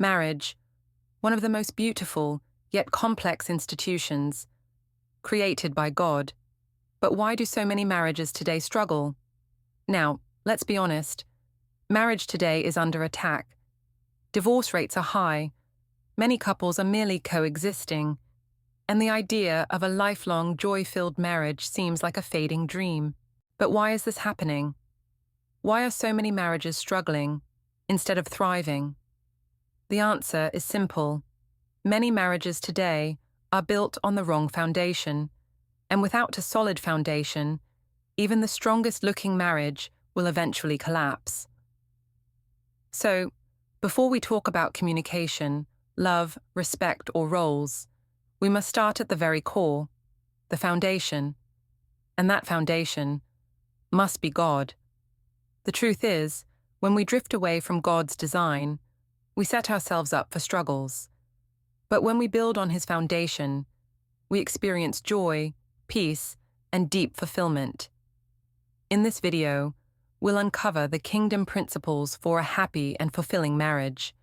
Marriage, one of the most beautiful yet complex institutions created by God. But why do so many marriages today struggle? Now, let's be honest. Marriage today is under attack. Divorce rates are high. Many couples are merely coexisting. And the idea of a lifelong, joy-filled marriage seems like a fading dream. But why is this happening? Why are so many marriages struggling instead of thriving? The answer is simple. Many marriages today are built on the wrong foundation, and without a solid foundation, even the strongest-looking marriage will eventually collapse. So, before we talk about communication, love, respect, or roles, we must start at the very core, the foundation. And that foundation must be God. The truth is, when we drift away from God's design, we set ourselves up for struggles. But when we build on His foundation, we experience joy, peace, and deep fulfillment. In this video, we'll uncover the kingdom principles for a happy and fulfilling marriage,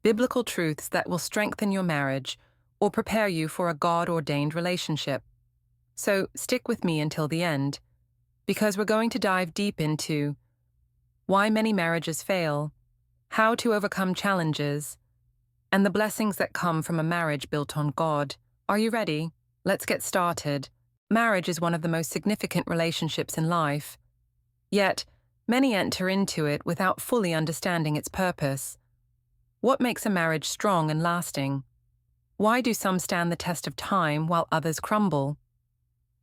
biblical truths that will strengthen your marriage or prepare you for a God-ordained relationship. So stick with me until the end, because we're going to dive deep into why many marriages fail, how to overcome challenges, and the blessings that come from a marriage built on God. Are you ready? Let's get started. Marriage is one of the most significant relationships in life. Yet, many enter into it without fully understanding its purpose. What makes a marriage strong and lasting? Why do some stand the test of time while others crumble?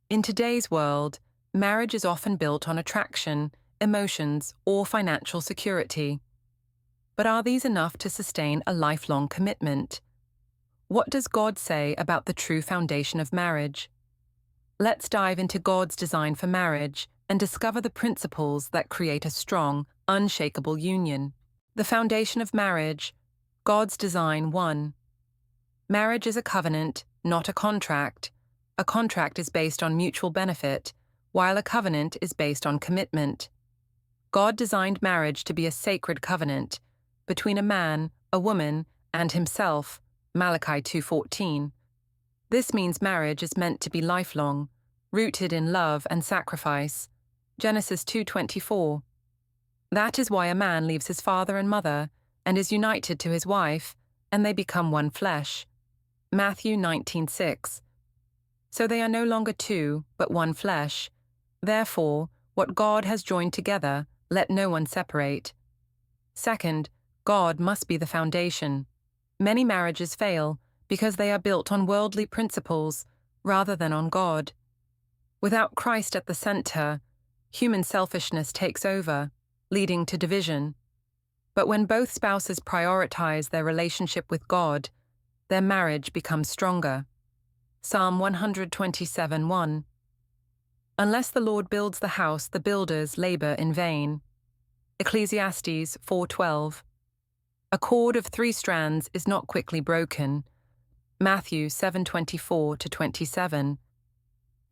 In today's world, marriage is often built on attraction, emotions, or financial security. But are these enough to sustain a lifelong commitment? What does God say about the true foundation of marriage? Let's dive into God's design for marriage and discover the principles that create a strong, unshakable union. The foundation of marriage, God's design. 1. Marriage is a covenant, not a contract. A contract is based on mutual benefit, while a covenant is based on commitment. God designed marriage to be a sacred covenant between a man, a woman, and Himself, Malachi 2:14. This means marriage is meant to be lifelong, rooted in love and sacrifice, Genesis 2:24. That is why a man leaves his father and mother and is united to his wife, and they become one flesh, Matthew 19:6. So they are no longer two, but one flesh. Therefore, what God has joined together, let no one separate. 2. God must be the foundation. Many marriages fail because they are built on worldly principles rather than on God. Without Christ at the center, human selfishness takes over, leading to division. But when both spouses prioritize their relationship with God, their marriage becomes stronger. Psalm 127:1. Unless the Lord builds the house, the builders labor in vain. Ecclesiastes 4:12. A cord of 3 strands is not quickly broken. Matthew 7:24-27.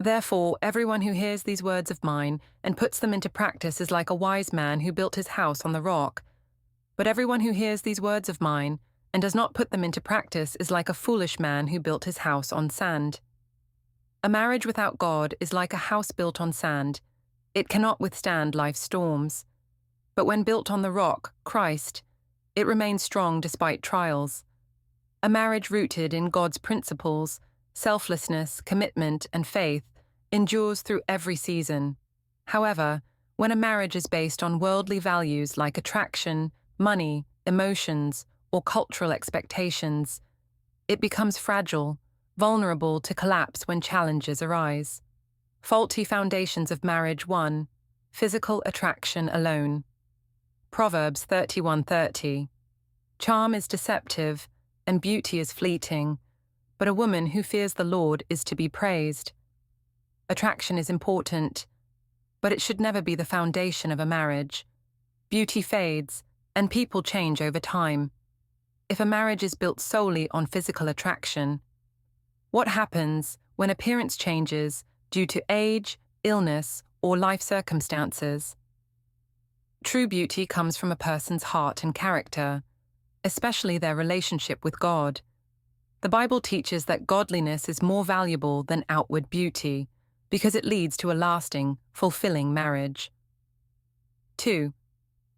Therefore, everyone who hears these words of mine and puts them into practice is like a wise man who built his house on the rock. But everyone who hears these words of mine and does not put them into practice is like a foolish man who built his house on sand. A marriage without God is like a house built on sand. It cannot withstand life's storms. But when built on the rock, Christ, it remains strong despite trials. A marriage rooted in God's principles, selflessness, commitment, and faith, endures through every season. However, when a marriage is based on worldly values like attraction, money, emotions, or cultural expectations, it becomes fragile, vulnerable to collapse when challenges arise. Faulty foundations of marriage. 1. Physical attraction alone. Proverbs 31:30. Charm is deceptive, and beauty is fleeting, but a woman who fears the Lord is to be praised. Attraction is important, but it should never be the foundation of a marriage. Beauty fades, and people change over time. If a marriage is built solely on physical attraction, what happens when appearance changes due to age, illness, or life circumstances? True beauty comes from a person's heart and character. especially their relationship with God. The Bible teaches that godliness is more valuable than outward beauty because it leads to a lasting, fulfilling marriage. 2.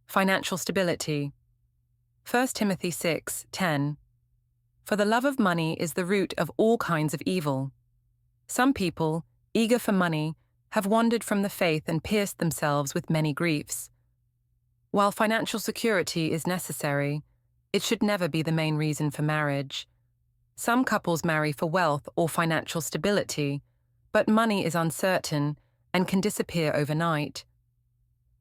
Financial stability. 1 Timothy 6:10. For the love of money is the root of all kinds of evil. Some people, eager for money, have wandered from the faith and pierced themselves with many griefs. While financial security is necessary, it should never be the main reason for marriage. Some couples marry for wealth or financial stability, but money is uncertain and can disappear overnight.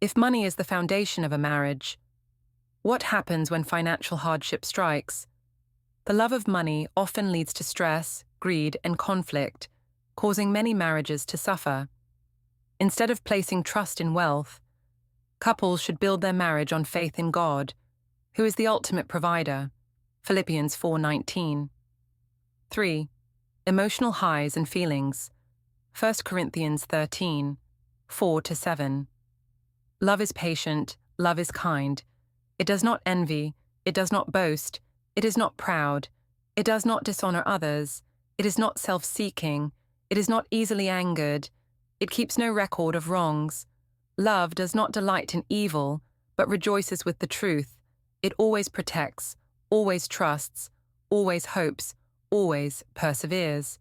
If money is the foundation of a marriage, what happens when financial hardship strikes? The love of money often leads to stress, greed, and conflict, causing many marriages to suffer. Instead of placing trust in wealth, couples should build their marriage on faith in God, who is the ultimate provider. Philippians 4:19. 3. Emotional highs and feelings. 1 Corinthians 13:4-7. Love is patient, love is kind. It does not envy, it does not boast, it is not proud, it does not dishonor others, it is not self-seeking, it is not easily angered, it keeps no record of wrongs. Love does not delight in evil, but rejoices with the truth. It always protects, always trusts, always hopes, always perseveres.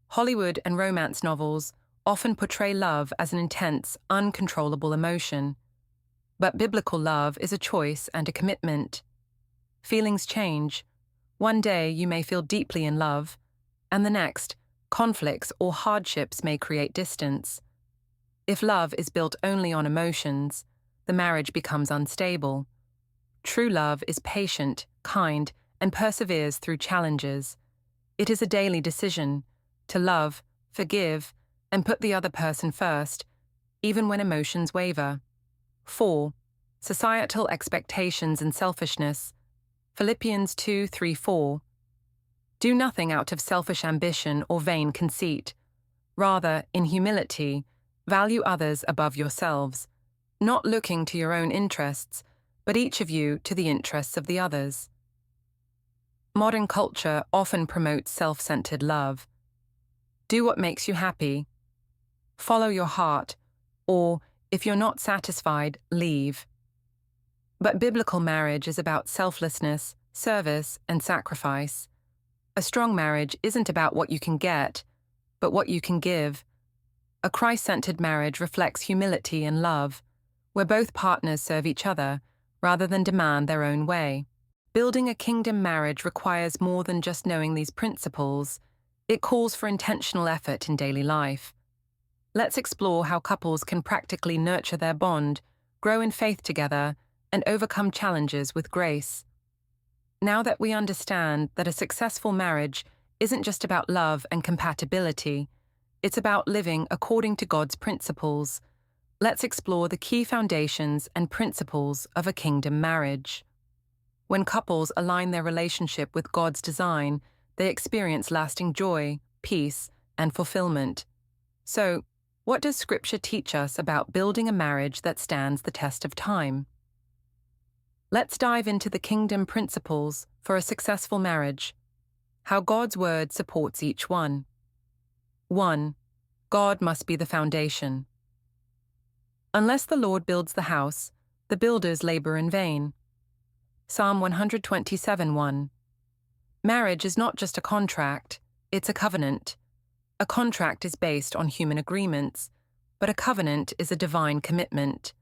Hollywood and romance novels often portray love as an intense, uncontrollable emotion. But biblical love is a choice and a commitment. Feelings change. One day you may feel deeply in love, and the next, conflicts or hardships may create distance. If love is built only on emotions, the marriage becomes unstable. True love is patient, kind, and perseveres through challenges. It is a daily decision to love, forgive, and put the other person first, even when emotions waver. 4. Societal expectations and selfishness. Philippians 2:3-4. Do nothing out of selfish ambition or vain conceit. Rather, in humility, value others above yourselves, not looking to your own interests, but each of you to the interests of the others. Modern culture often promotes self-centered love. Do what makes you happy. Follow your heart, or, if you're not satisfied, leave. But biblical marriage is about selflessness, service, and sacrifice. A strong marriage isn't about what you can get, but what you can give. A Christ-centered marriage reflects humility and love, where both partners serve each other rather than demand their own way. Building a kingdom marriage requires more than just knowing these principles. It calls for intentional effort in daily life. Let's explore how couples can practically nurture their bond, grow in faith together, and overcome challenges with grace. Now that we understand that a successful marriage isn't just about love and compatibility, it's about living according to God's principles, let's explore the key foundations and principles of a kingdom marriage. When couples align their relationship with God's design, they experience lasting joy, peace, and fulfillment. So, what does Scripture teach us about building a marriage that stands the test of time? Let's dive into the kingdom principles for a successful marriage. How God's Word supports each one. 1. God must be the foundation. Unless the Lord builds the house, the builders labor in vain. Psalm 127:1. Marriage is not just a contract, it's a covenant. A contract is based on human agreements, but a covenant is a divine commitment.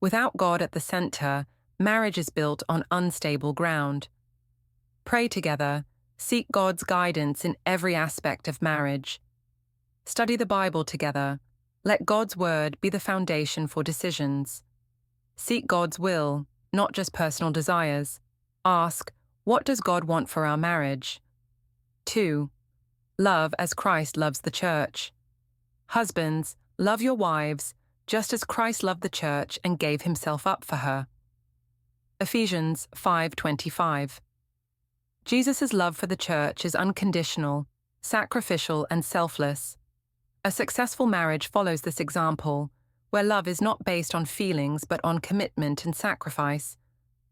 Without God at the center, marriage is built on unstable ground. Pray together, seek God's guidance in every aspect of marriage. Study the Bible together. Let God's Word be the foundation for decisions. Seek God's will, not just personal desires. Ask, what does God want for our marriage? 2. Love as Christ loves the church. Husbands, love your wives, just as Christ loved the church and gave himself up for her. Ephesians 5:25. Jesus' love for the church is unconditional, sacrificial, and selfless. A successful marriage follows this example, where love is not based on feelings but on commitment and sacrifice.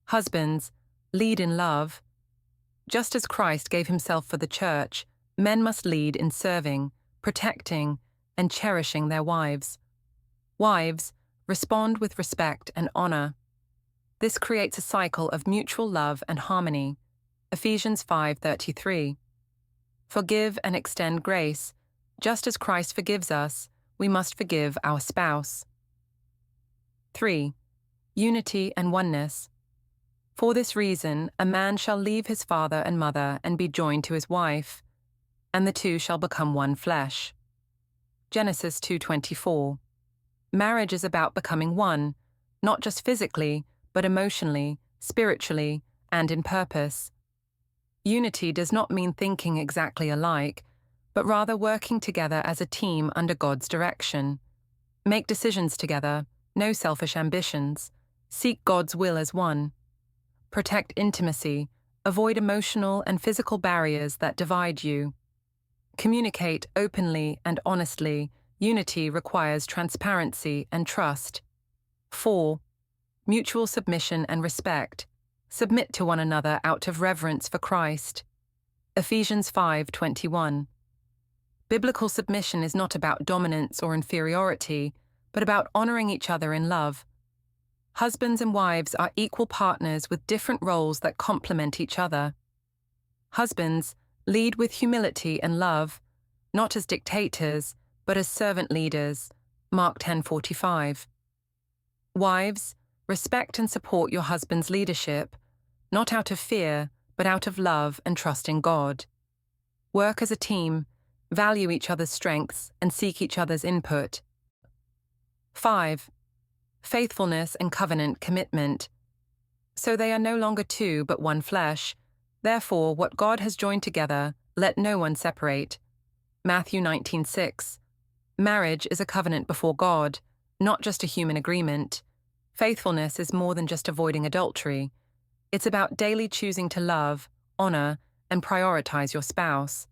Husbands, Lead in love. Just as Christ gave himself for the church, men must lead in serving, protecting, and cherishing their wives. Wives, respond with respect and honor. This creates a cycle of mutual love and harmony. Ephesians 5:33. Forgive and extend grace. Just as Christ forgives us, we must forgive our spouse. 3. Unity and oneness. For this reason, a man shall leave his father and mother and be joined to his wife, and the two shall become one flesh. Genesis 2:24. Marriage is about becoming one, not just physically, but emotionally, spiritually, and in purpose. Unity does not mean thinking exactly alike, but rather working together as a team under God's direction. Make decisions together, no selfish ambitions. Seek God's will as one. Protect intimacy, avoid emotional and physical barriers that divide you. Communicate openly and honestly. Unity requires transparency and trust. 4. Mutual submission and respect. Submit to one another out of reverence for Christ. Ephesians 5:21. Biblical submission is not about dominance or inferiority, but about honoring each other in love. Husbands and wives are equal partners with different roles that complement each other. Husbands, lead with humility and love, not as dictators, but as servant leaders. Mark 10:45. Wives, respect and support your husband's leadership, not out of fear, but out of love and trust in God. Work as a team, value each other's strengths, and seek each other's input. 5. Faithfulness and covenant commitment. So they are no longer two but one flesh. Therefore, what God has joined together, let no one separate. Matthew 19:6. Marriage is a covenant before God, not just a human agreement. Faithfulness is more than just avoiding adultery. It's about daily choosing to love, honor, and prioritize your spouse.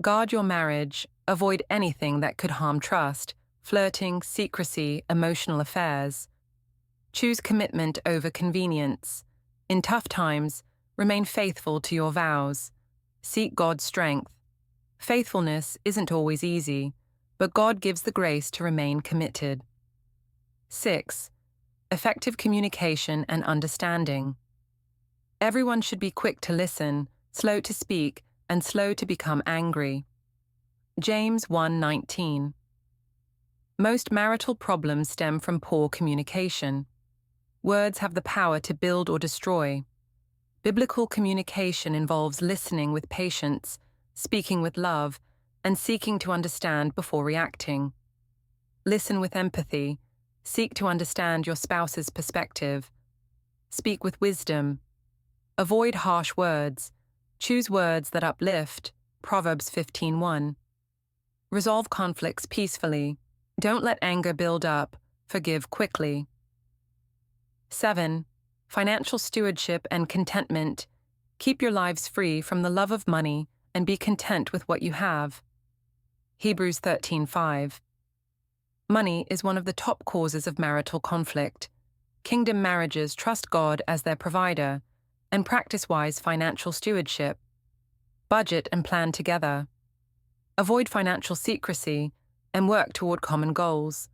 Guard your marriage, avoid anything that could harm trust, flirting, secrecy, emotional affairs. Choose commitment over convenience. In tough times, remain faithful to your vows. Seek God's strength. Faithfulness isn't always easy, but God gives the grace to remain committed. 6. Effective communication and understanding. Everyone should be quick to listen, slow to speak, and slow to become angry. James 1:19. Most marital problems stem from poor communication. Words have the power to build or destroy. Biblical communication involves listening with patience, speaking with love, and seeking to understand before reacting. Listen with empathy. Seek to understand your spouse's perspective. Speak with wisdom. Avoid harsh words. Choose words that uplift. Proverbs 15:1. Resolve conflicts peacefully. Don't let anger build up. Forgive quickly. 7. Financial stewardship and contentment. Keep your lives free from the love of money and be content with what you have. Hebrews 13:5. Money is one of the top causes of marital conflict. Kingdom marriages trust God as their provider and practice wise financial stewardship. Budget and plan together. Avoid financial secrecy and work toward common goals.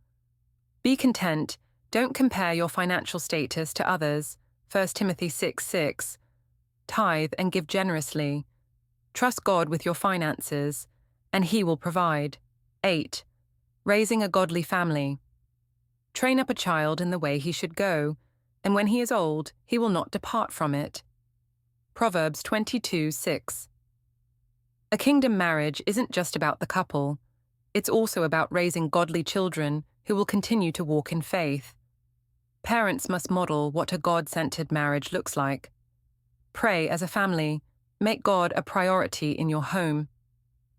Be content. Don't compare your financial status to others. 1 Timothy 6:6. Tithe and give generously. Trust God with your finances, and He will provide. 8. Raising a godly family. Train up a child in the way he should go, and when he is old, he will not depart from it. Proverbs 22:6. A kingdom marriage isn't just about the couple. It's also about raising godly children who will continue to walk in faith. Parents must model what a God-centered marriage looks like. Pray as a family. Make God a priority in your home.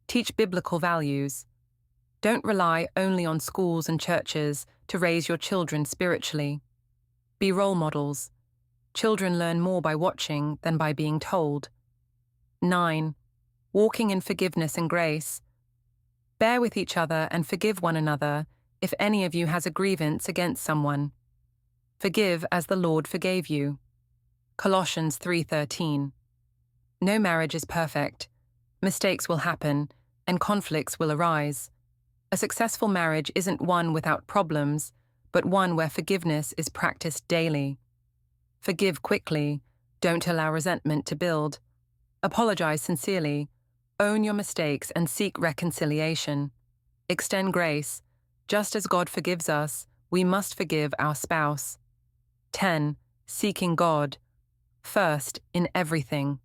Teach biblical values. Don't rely only on schools and churches to raise your children spiritually. Be role models. Children learn more by watching than by being told. 9. Walking in forgiveness and grace. Bear with each other and forgive one another if any of you has a grievance against someone. Forgive as the Lord forgave you. Colossians 3:13. No marriage is perfect. Mistakes will happen, and conflicts will arise. A successful marriage isn't one without problems, but one where forgiveness is practiced daily. Forgive quickly. Don't allow resentment to build. Apologize sincerely. Own your mistakes and seek reconciliation. Extend grace. Just as God forgives us, we must forgive our spouse. 10. Seeking God. First in everything.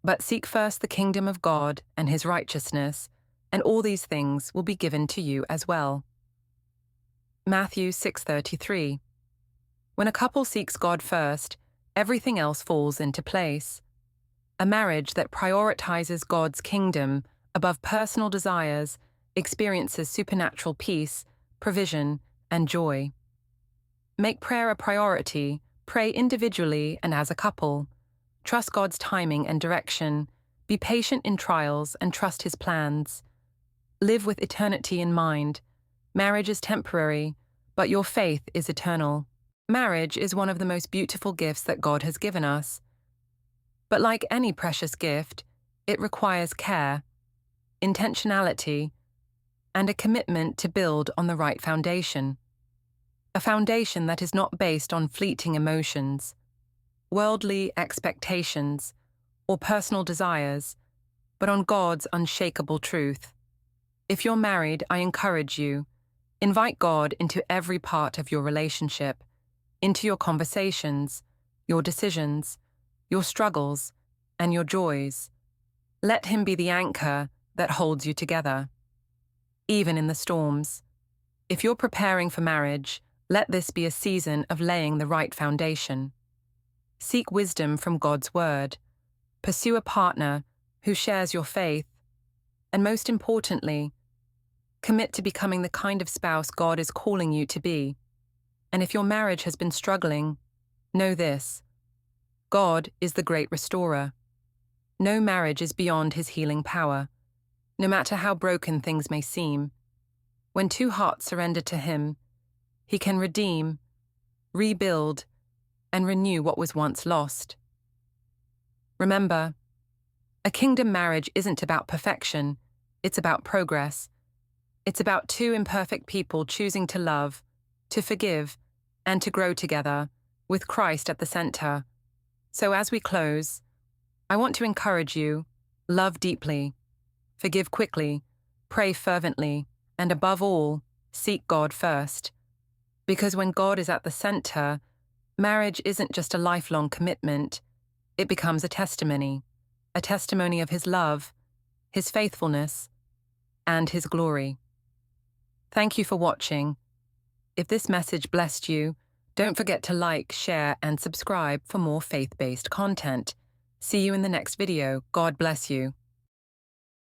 But seek first the kingdom of God and his righteousness, and all these things will be given to you as well. Matthew 6:33. When a couple seeks God first, everything else falls into place. A marriage that prioritizes God's kingdom above personal desires experiences supernatural peace, provision, and joy. Make prayer a priority. Pray individually and as a couple. Trust God's timing and direction. Be patient in trials and trust his plans. Live with eternity in mind. Marriage is temporary, but your faith is eternal. Marriage is one of the most beautiful gifts that God has given us. But like any precious gift, it requires care, intentionality, and a commitment to build on the right foundation. A foundation that is not based on fleeting emotions, worldly expectations, or personal desires, but on God's unshakable truth. If you're married, I encourage you, invite God into every part of your relationship, into your conversations, your decisions, your struggles, and your joys. Let him be the anchor that holds you together, even in the storms. If you're preparing for marriage, let this be a season of laying the right foundation. Seek wisdom from God's word. Pursue a partner who shares your faith. And most importantly, commit to becoming the kind of spouse God is calling you to be. And if your marriage has been struggling, know this: God is the great restorer. No marriage is beyond his healing power, no matter how broken things may seem. When two hearts surrender to him, he can redeem, rebuild, and renew what was once lost. Remember, a kingdom marriage isn't about perfection, it's about progress. It's about two imperfect people choosing to love, to forgive, and to grow together, with Christ at the center. So as we close, I want to encourage you: love deeply, forgive quickly, pray fervently, and above all, seek God first. Because when God is at the center, marriage isn't just a lifelong commitment, it becomes a testimony of his love, his faithfulness, and his glory. Thank you for watching. If this message blessed you, don't forget to like, share, and subscribe for more faith-based content. See you in the next video. God bless you.